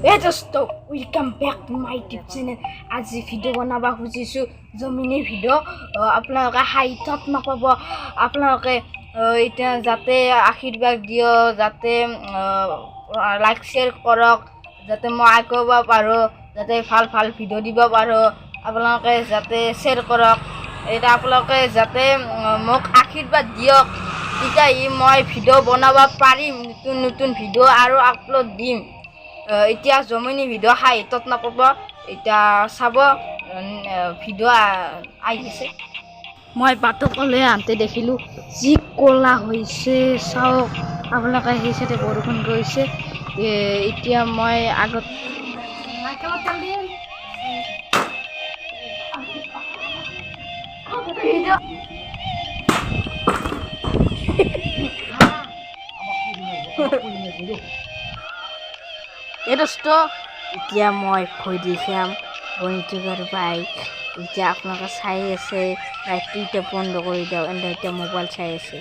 Hey dosto, welcome back to my YouTube channel. আজি video বনাব খুজিছো জমিনী ভিডিও আপোনালোকে হাইটত নাপাব আপোনালোকে এটা যাতে আশীৰ্বাদ দিও যাতে লাইক শেয়াৰ কৰক যাতে মই আগব পাৰো যাতে ভাল ভাল ভিডিও দিব পাৰো আপোনালোকে যাতে শেয়াৰ কৰক এটা আপোনালোকে যাতে মোক আশীৰ্বাদ দিয়ক তেতিয়া মই ভিডিও বনাব পাৰিম নতুন নতুন ভিডিও আৰু আপলোড দিম এতিয়া জমিনী ভিডিও হাইটত নাপাব এতিয়া চাব ভিডিও আহিছে মই বাটকলৈ আনতে দেখিলোঁ যি ক'লা হৈছে চাওক আপোনালোকে সেই চাইডে বৰষুণ গৈছে এতিয়া মই আগত দোস্তো এতিয়া মই ভয় দেখাম বন্ধুগাৰ বাইক এতিয়া আপোনালোকে চাই আছে লাইটটো এতিয়া বন্ধ কৰি দিওঁ এনে এতিয়া মোবাইল চাই আছে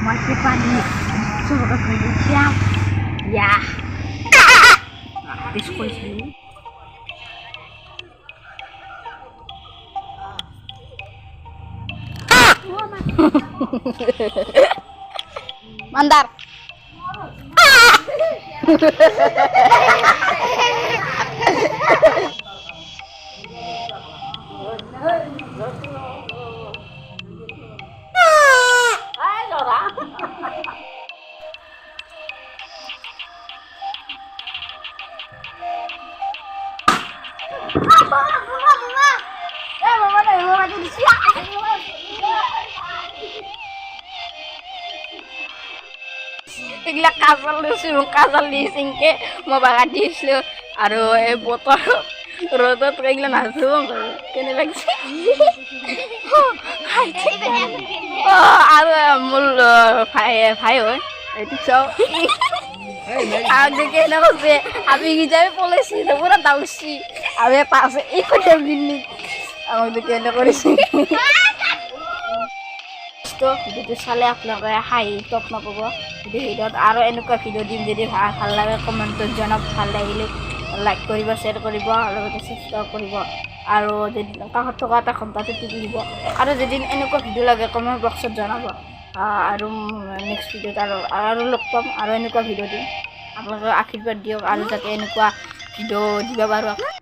Masih panik, suruh kerja siap, ya. Diskusi. Mandar. Igla kasal lucu kasal di singke mau banget dislu aduh botol rotot igla nasum kene lagi aduh mul phai hoy itu so agak kena kose abi gijabe polisi itu pura tahu sih abe pas ikut jam gini agak kena korisi ভিডিওটো চালে আপোনালোকে হাঁহি top নাপাব ভিডিওত আৰু এনেকুৱা video দিম যদি ভাল লাগে কমেণ্টত জনাওক ভাল লাগিলে লাইক কৰিব শ্বেয়াৰ কৰিব লগতে ছাবস্ক্ৰাইব কৰিব আৰু যদি কাষত থকা এটা ঘণ্টাটো টিপি দিব আৰু যদি এনেকুৱা ভিডিও লাগে কমেণ্ট বক্সত জনাব আৰু নেক্সট ভিডিওত আৰু লগ পাম আৰু এনেকুৱা ভিডিও দিম আপোনালোকে আশীৰ্বাদ দিয়ক আৰু যাতে এনেকুৱা ভিডিও দিব পাৰোঁ